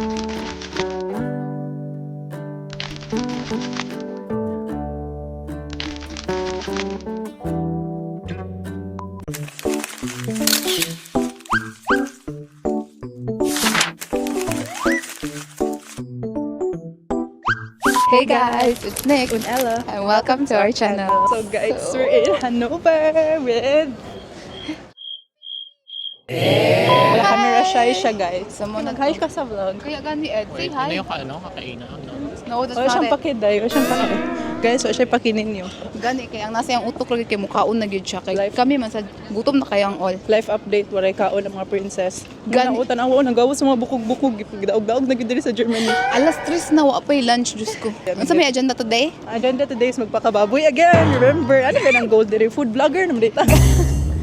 Hey guys, it's Nick And Ella. and welcome to our channel. So guys, we're in Hanover with... Wala camera shy siya guys. So, muna Mag-hi ka sa vlog. Kaya gani Ed, say Ano hi. yung kakainan? No, that's Wala not siyang it. pakiday. Wala siyang pakiday. Guys, wala siyang pakininyo. Gani, kaya ang nasa yung utok lagi kay mukhaon na gyud siya. Kay Life. kami man sa gutom na kayang all. Life update, walay kaon ng mga princess. Gani. Ganautan ako, nagawa sa mga bukog-bukog. Daog-daog na gid diri sa Germany. Alas 3 na wa pa'y lunch, Diyos ko. Ano sa may agenda today? Agenda today is magpakababoy again. Remember, ano ba ng gold diri? Food vlogger naman dito.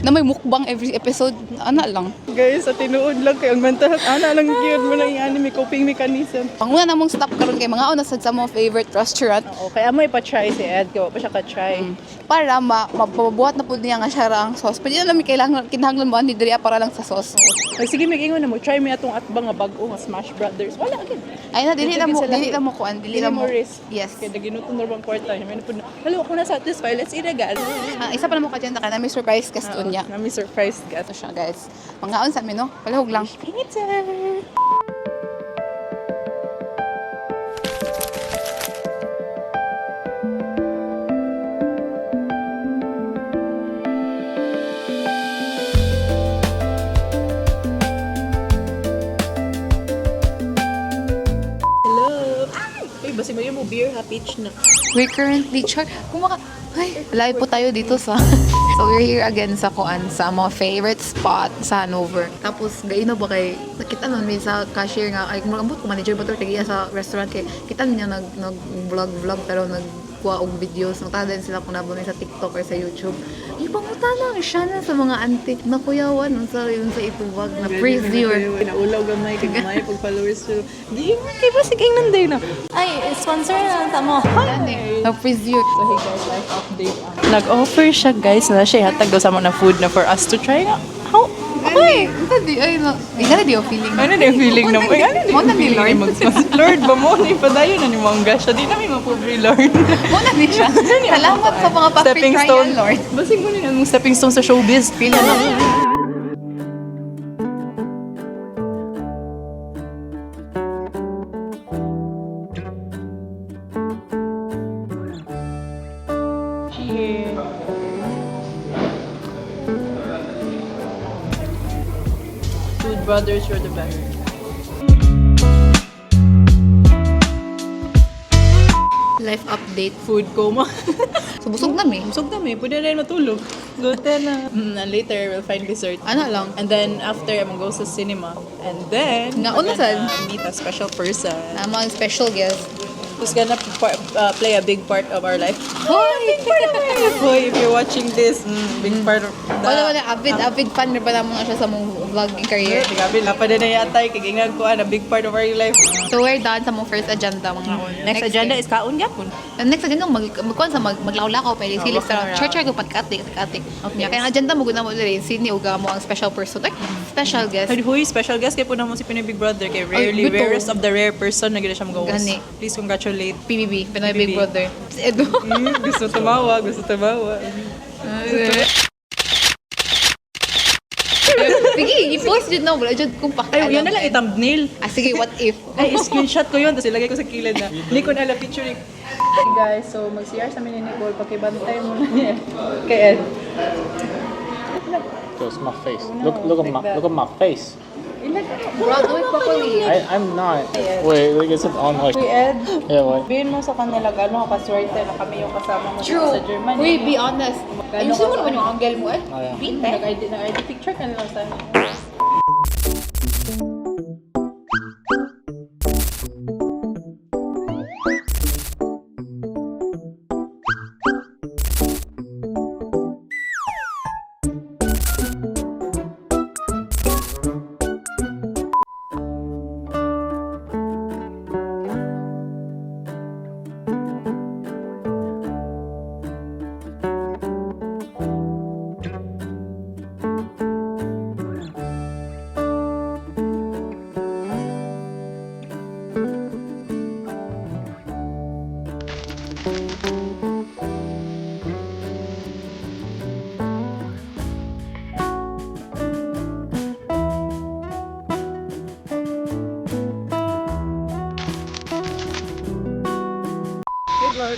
Na may mukbang every episode. Ana lang. Guys, sa tinuod lang kayo. Ang mental health, ana lang yun mo ng anime coping mechanism. Panguna namong stop karon kay mga una sa mga favorite restaurant. Oo, kaya mo ipa-try si Ed. Kaya pa siya ka-try. Para mapabuhat na po niya nga siya ang sauce. Pwede na namin kailangan kinahanglan mo ni Dria para lang sa sauce. Ay, sige, mag-ingon na mo. Try mo atong atbang nga bago nga Smash Brothers. Wala, agad. Ay na dili Sige, na mo, sila. dili na mo kuan, dili Dili na mo mo. risk. Yes. Kaya naginuto na bang kwarta. Hello, ako na satisfied. Let's eat again. Isa pa na mo ka dyan, na may surprise guest niya. Nami surprise ka. Ito siya guys. Mangaon sa amin no? Palahog lang. Pizza! Hello! Ay, basi mo yung mo beer ha, peach na. We're currently Ay, live po tayo dito sa So we're here again sa kuan sa mga favorite spot sa Hanover. Tapos gayon ba kay nakita nun may sa cashier nga ay magambot ko manager ba to kay sa restaurant kay kita niya nag vlog pero nagkuha og videos nagtada din sila kung nabunay sa TikTok or sa YouTube. Ipanguta lang siya na sa mga auntie na kuyawan sa yun sa itubag na preview. Naulaw gamay, kagmay, pag followers so, di mo kay ba sige nanday na. Ay, sponsor na tamo. Na preview. So hey guys, life update. Nag-offer siya guys na siya hatag daw sa mga na food na for us to try nga. How? Ay, hindi ay no. Ay di feeling. Ano na yung feeling na mo? Ano na Mo na ni Lord. Lord ba mo? Ni padayon na ni Mongga siya. Di namin mapobre Lord. Mo na ni siya. Salamat sa mga pa-free Stepping trial, stone. Lord. Basig mo nila mong stepping stone sa showbiz. Feel na lang. Food brothers, you're the best. Life update. Food coma. So busog na mi. Busog na may, pwede na rin matulog. Good na. And later, we'll find dessert. Ano lang. And then, after, I'm gonna go sa cinema. And then, Nga, we're una gonna sad. meet a special person Na mga special guest. who's gonna play a big part of our life. Hoy! Hoy, if you're watching this, big part of the... Wala avid fan na ba naman siya sa mong vlogging career. Gabi, napad na yatay, kagingag ko, a big part of our life. So we're done sa mong first agenda mga Next agenda is kaon yapon. And next agenda magkuhan sa maglawlakaw pwede sila sa church ko pagkatik. Okay. Kaya ang agenda mo guna mo diri sini uga mo ang special person. Like, special guest. Huy, special guest kay po na mo si Pinoy Big Brother kay rarely, Ay, rarest of the rare person na gina siya magawas. Gani. Please congratulate. PBB, Pinoy Big PBB. Brother. Si Edo. Gusto tumawa, gusto tumawa. Sige, i-post yun na. Wala dyan kung Ay, yan na lang i-thumbnail. Sige, what if? Ay, screenshot ko yun, tapos ilagay ko sa kilid na. Likod ala picturing. Hey guys, so mag-CR sa ni Nicole, pakibantay mo na niya. Kay Ed. Just my face. No, look like that. at my face. Bro, do it properly. I'm not. Wait, look at it on like. Uy, Ed, Yeah, what? sabihin mo sa kanila, gano'n kaswerte na kami yung kasama mo True. sa Germany. Uy, be honest. Ayusin mo naman yung angle mo eh. Oh, yeah. Beat Nag-ID picture ka na lang sa amin.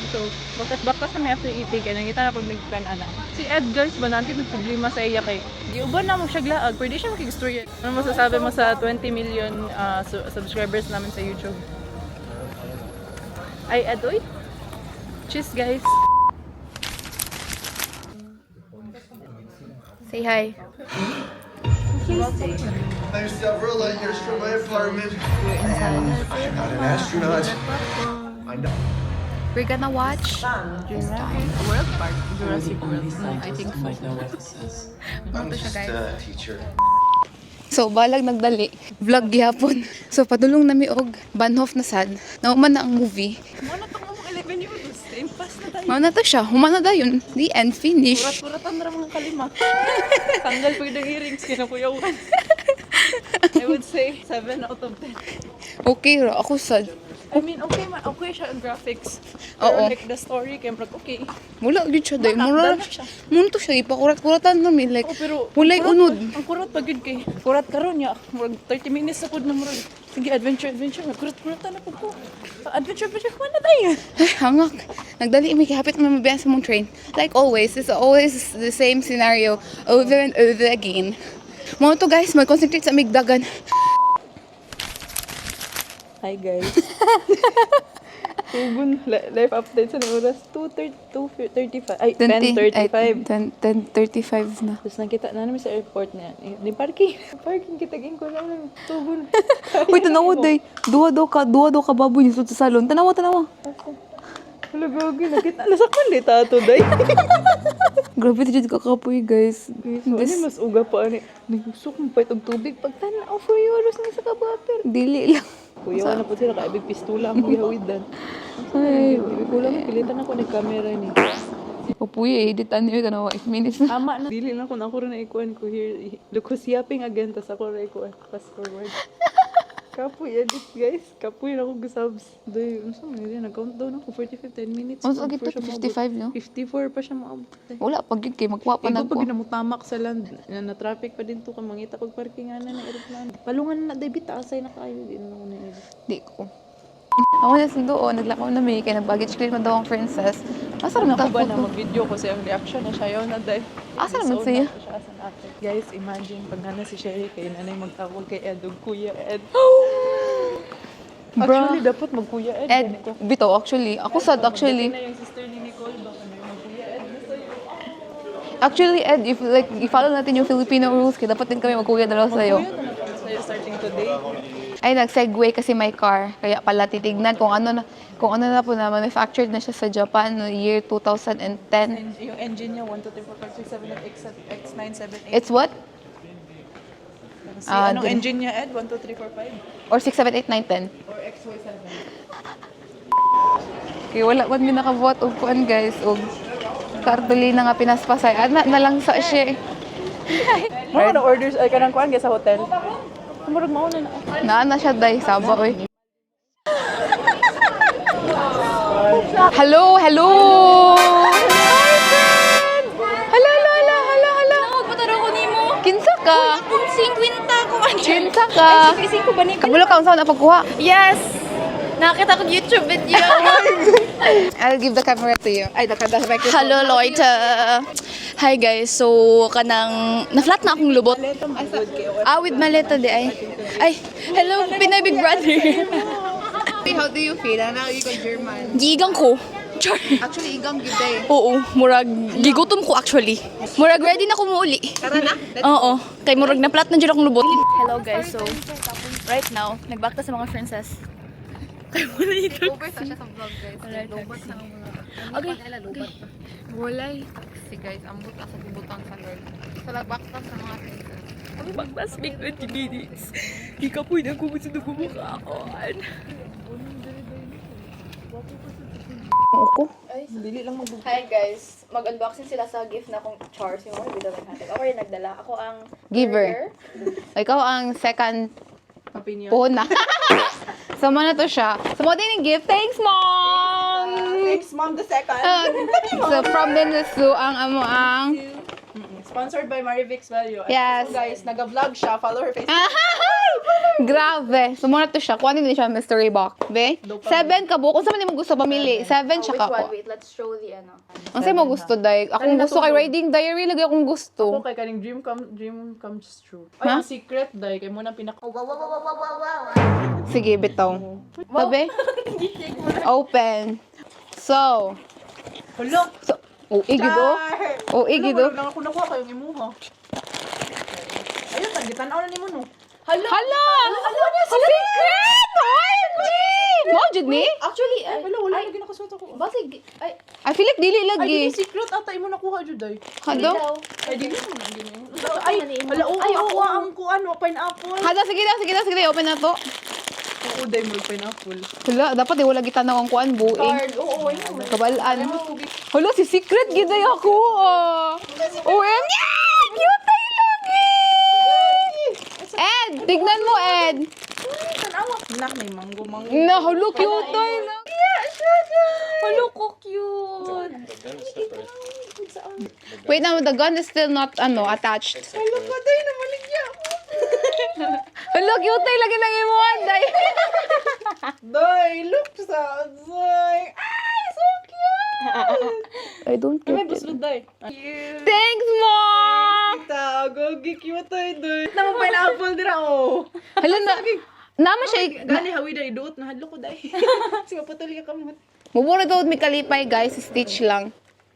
vlog. So, baktas na may after eating. Kaya nangita na pag nagpan ana. Si Ed guys, ba natin may problema sa iya kay. Di uban na mo siya glaag. Pwede siya makikistorya. Ano masasabi mo sa 20 million subscribers namin sa YouTube? Ay, Ed, oy. Cheers guys. Say hi. There's several light-years from my apartment. I'm not an astronaut. I know. We're gonna watch World Park. Jurassic World. I think so. I'm Ito siya, just guys. a teacher. So, balag nagdali. Vlog gihapon. So, padulong nami og Bahnhof na sad. Nauman na ang movie. Ano to mo 11 euros? Time pass na tayo. Mao na to siya. Humana na yun. The end. Finish. Purat-puratan na mga kalima. Tanggal po yung earrings, kinakuyawan. I would say 7 out of 10. Okay ra. Ako sad. I mean, okay siya ang graphics. Oo. Pero like the story, kaya marag okay. Wala gid siya day. Mura Dala siya. Muna to siya. Ipakurat-kuratan namin. Like, Oh, pero walay kurat unod. pa- Ang kurat pa gud kay. Kurat karon ya. Murag 30 minutes sa pud na murag. Sige, adventure. Kurat-kuratan na pud ko. Adventure, mana tayo? Ay, hangak. Nagdali may kahapit na mabiyan sa mong train. Like always, it's always the same scenario over and over again. Mga to guys, mag-concentrate sa migdagan. Hi guys. Tugon, live update sa oras 2:35. Ay, 10:35. 10:35 na. Tapos nakita na namin sa airport na. Di parking. Parking kita ging ko lang. Tugon. Uy, tanawa day. Duwa daw ka baboy sa salon. Tanawa. Hello, gogi. Nakita. Lasakman di tato, day. Grabe dito kakapoy guys. So, ano mas uga pa ani. Nagusok mo pa itong tubig. Pagtanaw for euros na sa kabater. Dili lang. Kuya, wala po sila. Kaibig pistula ang gihawidan. Ay, Ibig ko lang. Pilitan ako ng camera ni. kapoy editan niyo tanawa 8 minutes na. Tama na. Dili lang ko na ako rin naikuan ko here. Look who's yapping again. Tas ako rin naikuan. Fast forward. Kapoy edit guys. Kapoy na ako gusabs. Doy, ano sa mga nag-countdown ako. 45, 10 minutes. Ano sa before gito? siya maabot. 55 no? 54 pa siya maabot. Wala pag kay magwa pa Ikaw na pag ko. ginamutamak sa land, na traffic pa din to ka mangita pag parkingan na ng aeroplano. Palungan na David, asay na kayo din na una edit. Di ko. Ako na doon, naglakaw na may kaya nag-baggage claim na daw ang princess. Asa naman Ako ba ta na mag-video ko sa yung reaction na siya yun na dahil. Asa naman siya? Guys, imagine pag nana si Sherry kay nanay magtawag kay Ed o Kuya Ed. Actually, dapat mag-Kuya Ed. Ed, ganito. bito actually. Ako sad actually. Na yung sister ni Nicole, baka na yung mag-Kuya Ed. Actually, Ed, if like i-follow natin yung Filipino rules, kaya dapat din kami magkuya dalawa sa'yo. Kuya na natin sa'yo starting today. Ay, nag-segue kasi may car. Kaya pala titignan kung ano na po na manufactured na siya sa Japan no year 2010. And yung engine niya, 1, 2, 3, 4, 5, 6, 7, 8, X9, 7, 8. It's what? Si anong dun- engine niya, Ed? 1, 2, 3, 4, 5? Or 6, 7, 8, 9, 10. Or XY7? Kaya wala man min nakabuhat og kuan guys og kartolina nga pinaspasay. Ana na lang sa siya. Mga na-orders, ay kanang kuhan sa hotel. Kumurag mauna na. Naana siya day saba oy. Hello. Hala. Pataro ko nimo. Kinsa ka? Kung 50 ko man. Kinsa ka? Ising ko ba ni? Kabulo ka unsa na pagkuha? Yes. Nakita ko YouTube video. I'll give the camera to you. Ay, the microphone. Hello, Lloyd. Hi guys. So kanang na-flat na akong lubot. With maleta di ay. Ay, hello Pinoy Big Brother. How do you feel? Ana you go German. Gigang ko. Char. Actually, igam gid day. Oo, murag gigutom ko actually. Murag ready na ko muuli. Tara na. Oo, kay murag na-flat na jud akong lubot. Hello guys. So right now, nagbakta sa mga princess. Kay mo na ito. Over sa siya sa vlog guys. Lobat sa mga. Okay. Walay. Si guys, ambot sa butang sa Lord. Sa lagbaktas sa mga princess. Ang magpasmig 20 minutes. Di ka po na kumusunod kumukhaan. Ako? Dili lang mag- Hi guys, mag-unboxing sila sa gift na akong Charles yung mga video naghatid. Ako rin nagdala. Ako ang Giver. Ikaw ang second opinion. puna. So, na to siya. So, mo din yung gift. Thanks, Mom! Thanks, Mom the second. So, from Benlesu, ang amo ang... Sponsored by Marivix Value. Yes. So guys, nag-vlog siya. Follow her Facebook. Ah, hi! Grabe. So, muna to siya. Kuha din siya mystery box. Be? 7 ka bu. Kung saan mo gusto pamili? 7 siya ka po. Wait, let's show the ano. Ang sa'yo mo gusto, Day? Akong gusto kay Riding Diary. Lagi akong gusto. Okay, kaning dream comes true. Ay, Ha? ang secret, day. Kay mo na pinaka... Sige, bitaw. Tabi? Open. So. Hala! So. Oh, igido. Oh, igido. Wala ako nakuha kayong imuha. Ayun, tagitanaw na ni mo, no? Hala! Secret! OMG! Mo, jud ni? Actually, Wala, wala lagi nakasuot ako. basig, ay, I feel like dili Ay, lagi. di secret ata imo nakuha jud day. Hado? Ay, di mo na gini. Ay, hala, oo, ako ang kuan, pineapple. Hado, sige na. Open na to. Oo, day mo pineapple. Hala, dapat di wala gitanaw ang kuan, buing. card, oo, yun. Kabalaan. Hala, si Secret, giday ako. OMG! Cute tayo lagi! Ed, tignan mo, Ed. Tanawa. Nak may mango. Na, hala, cute tayo lagi. Hello, ko cute. Wait now, the gun is still not, attached. Hala ko, day na maligya ako. Hala, cute tayo lagi nang imuhan, day. Day, look sa day. Ay, so cute. I don't May get it. buslog, day. Cute. Thanks, Mom! Tago, cute tayo, day. Naman pineapple dira, oh. Hala, naman siya, Gani, hawi day, duot na hadlo ko, day. Sige, patuloy ka kamot. mubura daw may kalipay, guys. Stitch lang.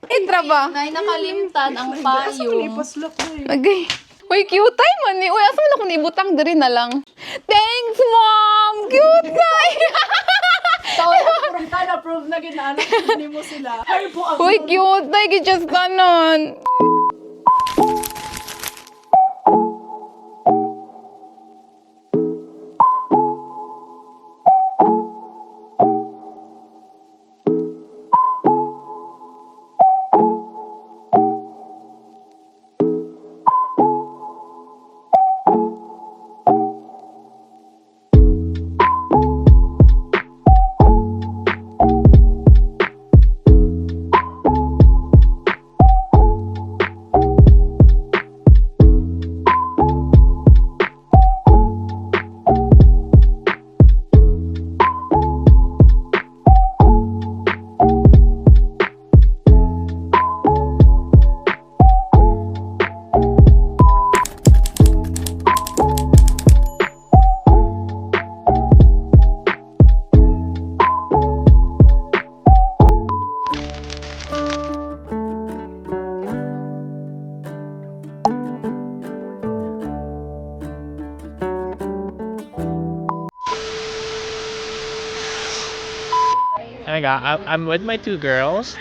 Itra ba? Nay, nakalimtan ang payong. Paslok, day. Okay. Uy, cute tayo man ni. Uy, asa man ako nibutang diri na lang. Thanks, Mom! Cute tayo! From time approve na ginaanak mo sila. Ay po ang Uy, cute tayo. Just ganon. I'm with my two girls.